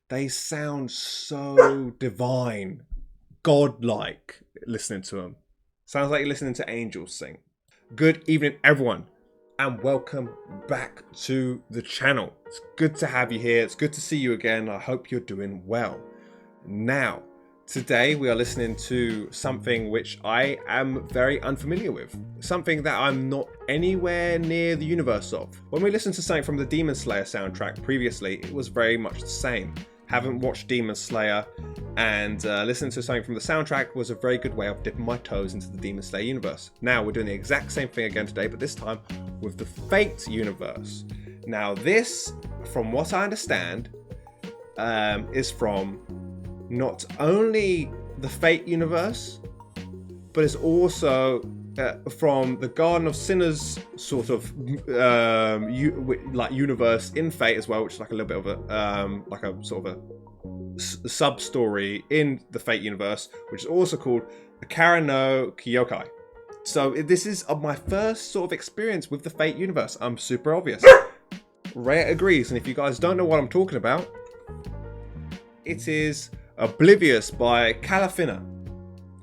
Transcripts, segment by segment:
They sound so divine, godlike listening to them. Sounds like you're listening to angels sing. Good evening, everyone, and welcome back to the channel. It's good to have you here. It's good to see you again. I hope you're doing well. Now, today we are listening to something which I am very unfamiliar with. Something that I'm not anywhere near the universe of. When we listened to something from the Demon Slayer soundtrack previously, it was very much the same. Haven't watched Demon Slayer, and listening to something from the soundtrack was a very good way of dipping my toes into the Demon Slayer universe. Now we're doing the exact same thing again today, but this time with the Fate universe. Now this, from what I understand, is from not only the Fate universe, but it's also from the Garden of Sinners sort of like universe in Fate as well, which is like a little bit of a like a sort of a sub story in the Fate universe, which is also called Akara no Kyoukai. So this is my first sort of experience with the Fate universe. I'm super obvious. Rhea agrees, and if you guys don't know what I'm talking about, it is Oblivious by Kalafina.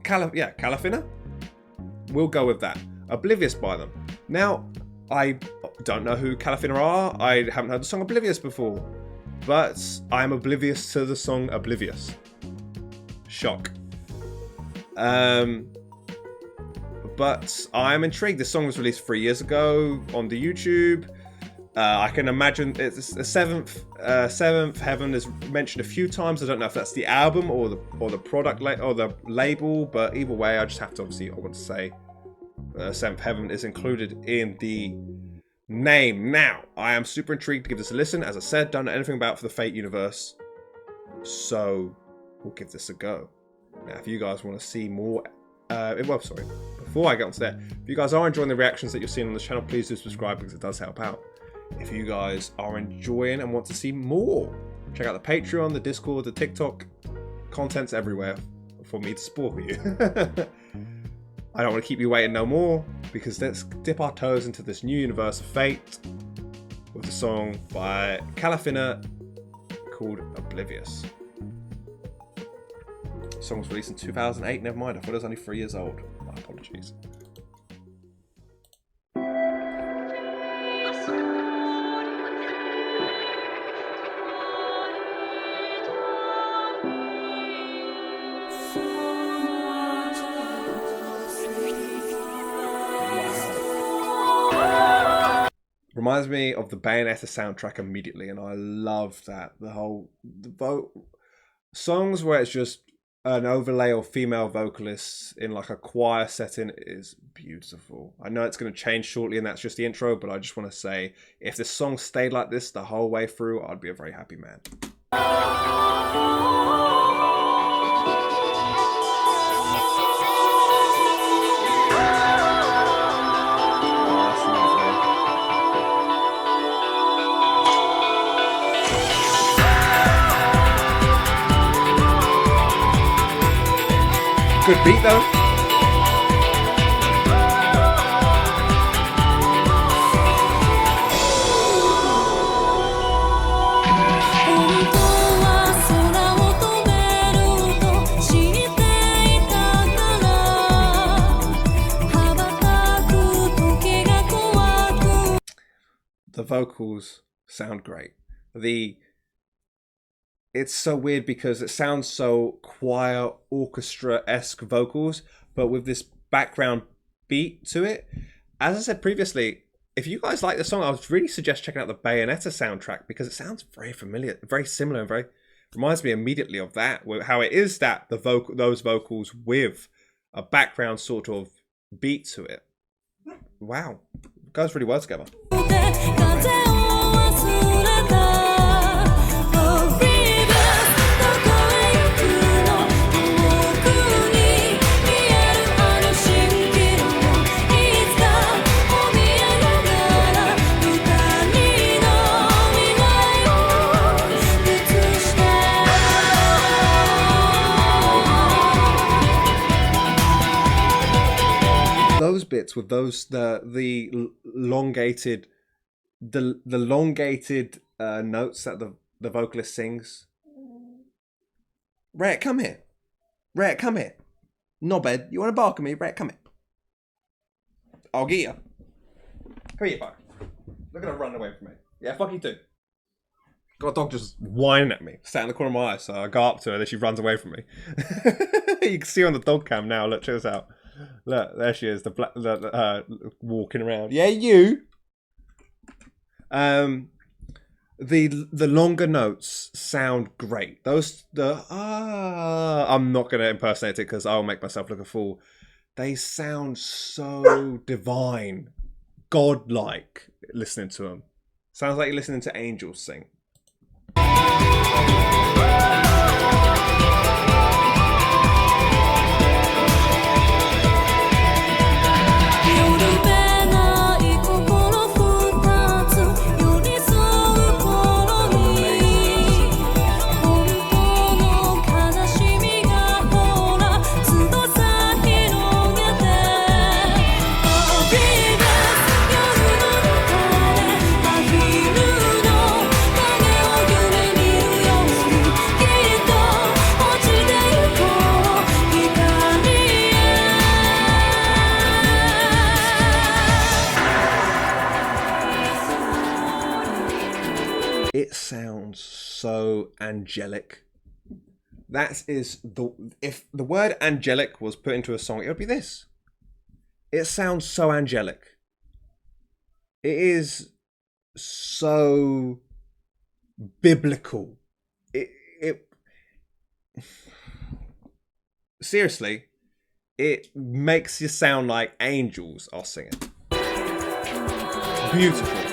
Kalafina? We'll go with that. Oblivious by them. Now, I don't know who Kalafina are. I haven't heard the song Oblivious before. But I'm oblivious to the song Oblivious. Shock. But I'm intrigued. This song was released 3 years ago on the YouTube. I can imagine it's the Seventh Heaven is mentioned a few times. I don't know if that's the album or the product or the label, but either way, I just have to obviously I want to say Seventh Heaven is included in the name. Now, I am super intrigued to give this a listen. As I said, don't know anything about it for the Fate universe, so we'll give this a go. Now, if you guys want to see more, before I get onto that, if you guys are enjoying the reactions that you're seeing on the channel, please do subscribe because it does help out. If you guys are enjoying and want to see more, check out the Patreon, the Discord, the TikTok. Content's everywhere for me to spoil you. I don't want to keep you waiting no more, because let's dip our toes into this new universe of Fate with the song by Kalafina called Oblivious. The song was released in 2008, never mind, I thought it was only 3 years old. My apologies. Reminds me of the Bayonetta soundtrack immediately, and I love that. The songs where it's just an overlay of female vocalists in like a choir setting is beautiful. I know it's going to change shortly, and that's just the intro, but I just want to say, if this song stayed like this the whole way through, I'd be a very happy man. Good beat though. The vocals sound great. It's so weird because it sounds so choir orchestra-esque vocals, but with this background beat to it. As I said previously, if you guys like the song, I would really suggest checking out the Bayonetta soundtrack because it sounds very familiar, very similar, and very reminds me immediately of that. How it is that those vocals with a background sort of beat to it. Wow, it goes really well together. Those bits with those the elongated notes that the vocalist sings, Rhett, come here. Rhett, come here. Knobhead, you want to bark at me? Rhett, come here. I'll get you. Come here, fuck. Look at her running away from me. Yeah, fuck you too. Got a dog just whining at me, sat in the corner of my eye, so I go up to her, then she runs away from me. You can see her on the dog cam now. Look, check this out. Look, there she is, walking around. Yeah, you. The longer notes sound great. I'm not gonna impersonate it because I'll make myself look a fool. They sound so divine, godlike. Listening to them, sounds like you're listening to angels sing. It sounds so angelic. If the word angelic was put into a song, it would be this. It sounds so angelic. It is so biblical. Seriously, it makes you sound like angels are singing. Beautiful.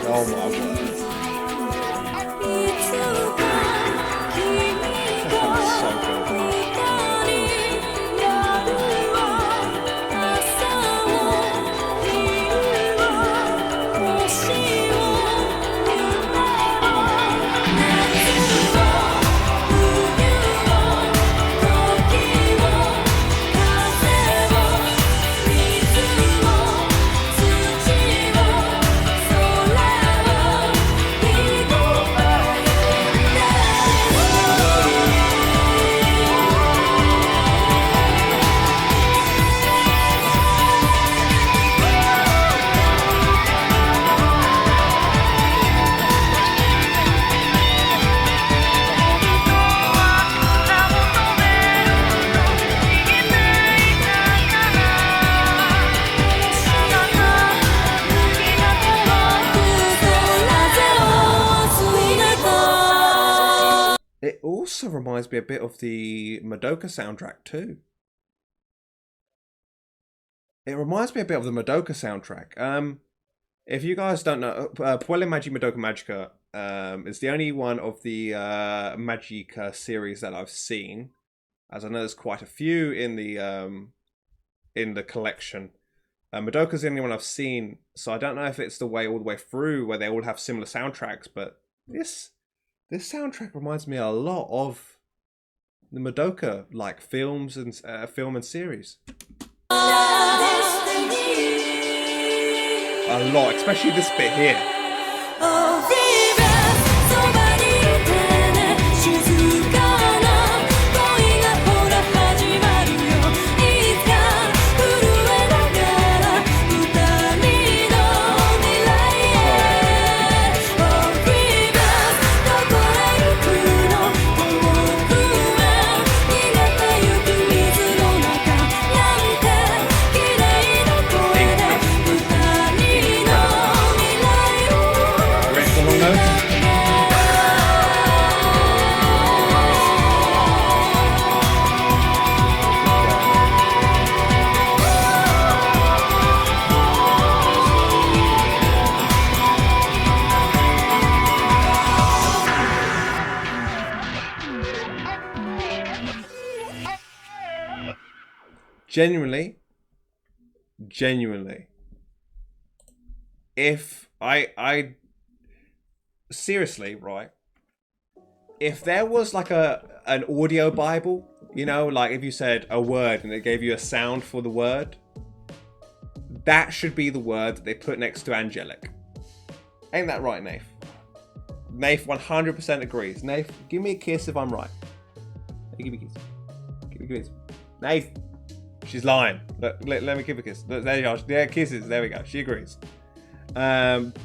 Oh my word. So good. It also reminds me a bit of the Madoka soundtrack too. If you guys don't know, Puelle Magi Madoka Magica is the only one of the Magica series that I've seen, as I know there's quite a few in the collection. Madoka's the only one I've seen, so I don't know if it's all the way through where they all have similar soundtracks, but this soundtrack reminds me a lot of the Madoka like films and film and series. A lot, especially this bit here. Genuinely, if I seriously, right, if there was like an audio Bible, you know, like if you said a word and it gave you a sound for the word, that should be the word that they put next to angelic. Ain't that right, Nath? Nath 100% agrees. Nath, give me a kiss if I'm right. Give me a kiss. Give me a kiss. Nath. She's lying. Let me give a kiss. There you are. Yeah, kisses. There we go. She agrees.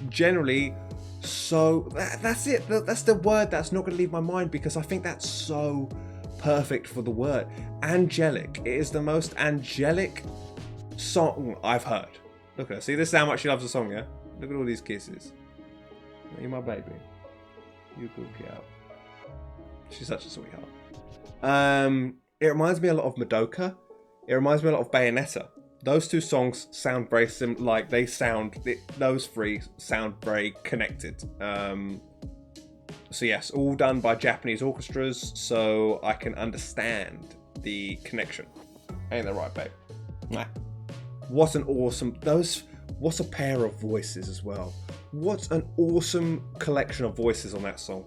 Generally, so that's it. That's the word that's not going to leave my mind because I think that's so perfect for the word. Angelic. It is the most angelic song I've heard. Look at her. See, this is how much she loves the song, yeah? Look at all these kisses. You're my baby. You good girl. She's such a sweetheart. It reminds me a lot of Madoka. It reminds me a lot of Bayonetta. Those two songs sound very similar. Like those three sound very connected. So yes, all done by Japanese orchestras, so I can understand the connection. Ain't that right, babe? Nah. What an awesome what a pair of voices as well. What an awesome collection of voices on that song.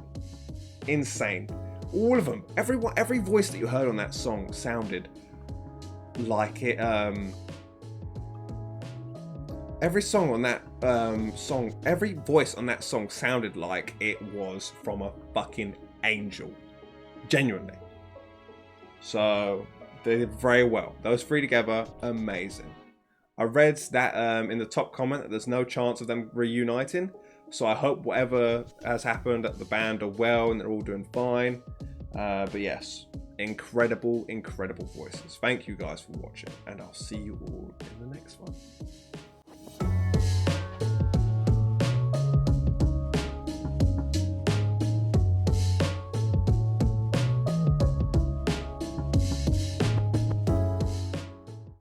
Insane. All of them. Every voice that you heard on that song sounded like it. Every song on that every voice on that song sounded like it was from a fucking angel. Genuinely. So they did very well. Those three together, amazing. I read that in the top comment that there's no chance of them reuniting. So I hope whatever has happened at the band are well and they're all doing fine. But yes, incredible, incredible voices. Thank you guys for watching, and I'll see you all in the next one.